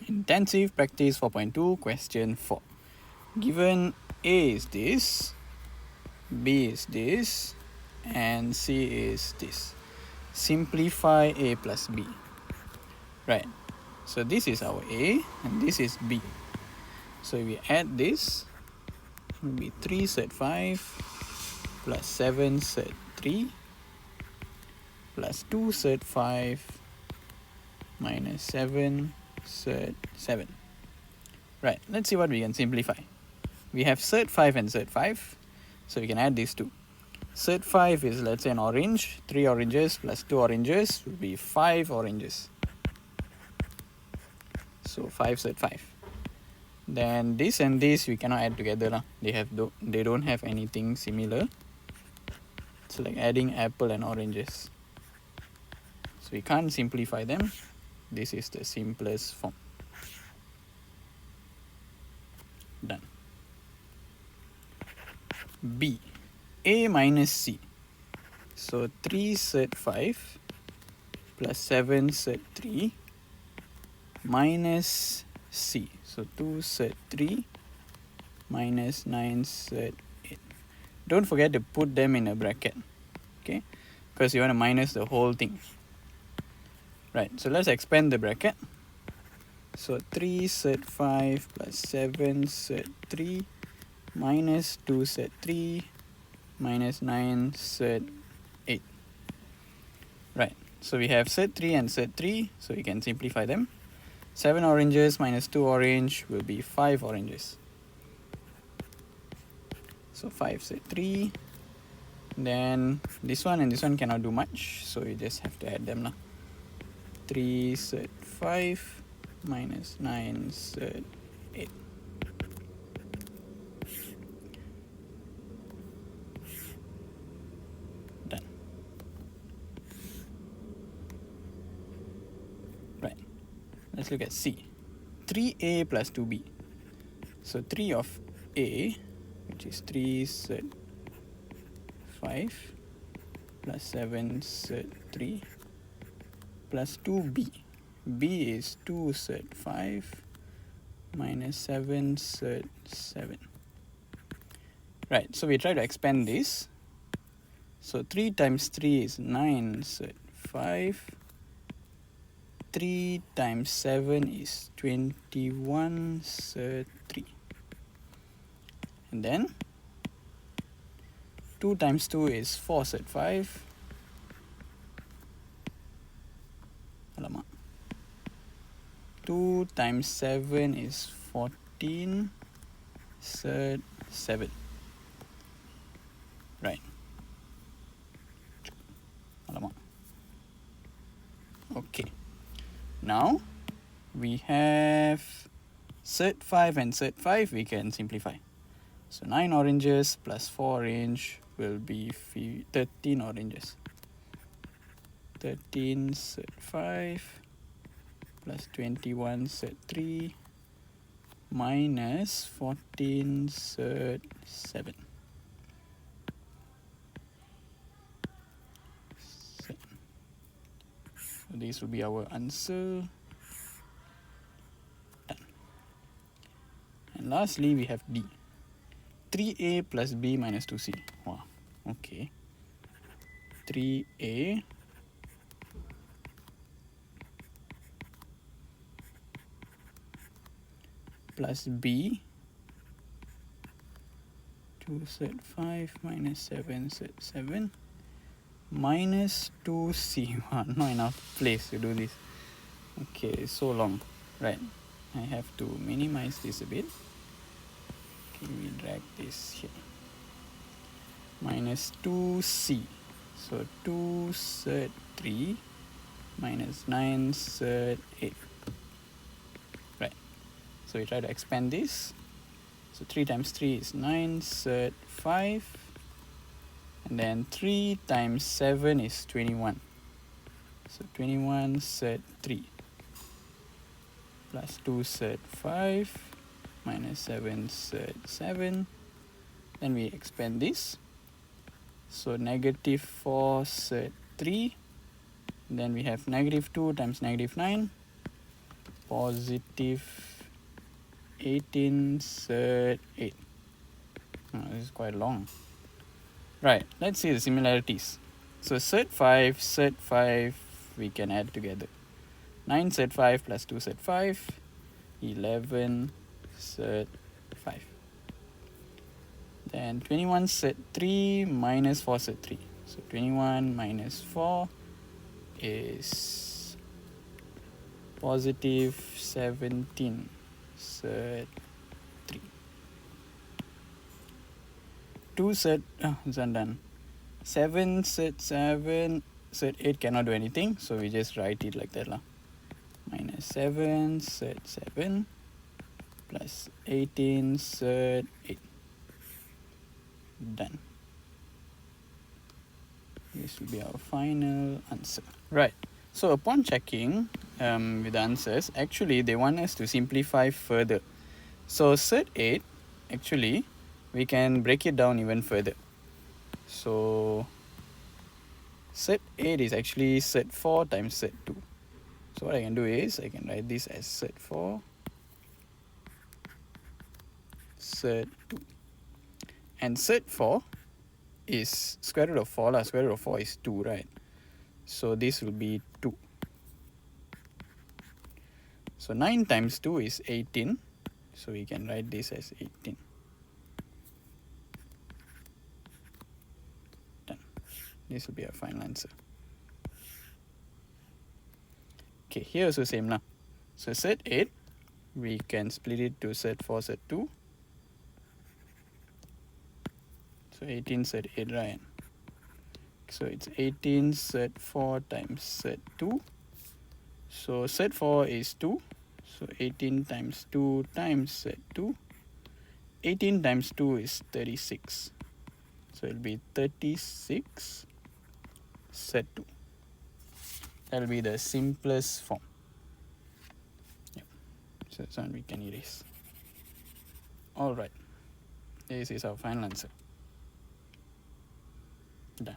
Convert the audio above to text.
Intensive Practice 4.2, question 4. Given A is this, B is this, and C is this. Simplify A plus B. Right, so this is our A and this is B. So if we add this, it will be 3 Surd 5 plus 7 Surd 3 plus 2 Surd 5 minus 7 Surd 7. Right, let's see what we can simplify. We have Surd 5 and Surd 5, so we can add these two. Surd 5 is, let's say, an orange. 3 oranges plus 2 oranges will be 5 oranges. So 5 Surd 5. Then this and this we cannot add together. They don't have anything similar. It's like adding apple and oranges. So we can't simplify them. This is the simplest form. Done. B. A minus C. So 3 Surd 5 plus 7 Surd 3 minus C. So 2 Surd 3 minus 9 Surd 8. Don't forget to put them in a bracket. Okay? Because you want to minus the whole thing. Right, so let's expand the bracket. So 3 Surd 5 plus 7 Surd 3 minus 2 Surd 3 minus 9 Surd 8. Right, so we have Surd 3 and Surd 3, so we can simplify them. 7 oranges minus 2 orange will be 5 oranges. So 5 Surd 3. Then this one and this one cannot do much, so you just have to add them now. 3 Surd 5 minus 9 Surd 8. Done. Right. Let's look at C. 3A plus 2B. So 3 of A, which is 3 Surd 5 plus 7 Surd 3 plus 2B. B is 2 Surd 5 minus 7 Surd 7. Right, so we try to expand this. So 3 times 3 is 9 Surd 5. 3 times 7 is 21 Surd 3. And then 2 times 2 is 4 Surd 5. Alamak. 2 times 7 is 14 Surd 7. Right. Alamak. Okay. Now we have Surd 5 and Surd 5 we can simplify. So 9 oranges plus 4 orange will be 13 oranges. 13 Surd 5 plus 21 Surd 3 minus 14 Surd 7. So this will be our answer. Done. And lastly we have D. 3A plus B minus 2C. Wow, okay. 3A plus B 2 Surd 5 minus 7 Surd 7 minus 2C. Wow, not enough place to do this. Okay, it's so long. Right, I have to minimize this a bit. Okay, we drag this here. Minus 2C. So 2 Surd 3 minus 9 Surd 8. Right. So we try to expand this. So 3 times 3 is 9 Surd 5. And then 3 times 7 is 21. So 21 Surd 3 plus 2 Surd 5 minus 7 Surd 7. Then we expand this. So negative 4 Surd 3. Then we have negative 2 times negative 9 positive 18 Surd 8. Oh, this is quite long. Right, let's see the similarities. So Surd 5, we can add together. 9 Surd 5 plus 2 Surd 5, 11 Surd 5. Then 21 Surd 3 minus 4 Surd 3. So 21 minus 4 is positive 17 Surd 3. 2 Surd, it's undone. 7 Surd 7, Surd 8 cannot do anything, so we just write it like that lah. Minus 7 Surd 7 plus 18 Surd 8. Done. This will be our final answer. Right. So upon checking with the answers, actually they want us to simplify further. So Surd 8, actually, we can break it down even further. So Surd 8 is actually Surd 4 times Surd 2. So what I can do is, I can write this as Surd 4, Surd 2. And Surd 4 is square root of 4 lah. Square root of 4 is 2, right? So this will be 2. So 9 times 2 is 18. So we can write this as 18. Done. This will be our final answer. Okay, here also same lah. So Surd 8, we can split it to Surd 4, Surd 2. So 18 Surd 8, right? So it's 18 Surd 4 times Surd 2. So Surd 4 is 2. So 18 times 2 times Surd 2. 18 times 2 is 36. So it'll be 36 Surd 2. That'll be the simplest form. Yep. So this one we can erase. Alright. This is our final answer. Done.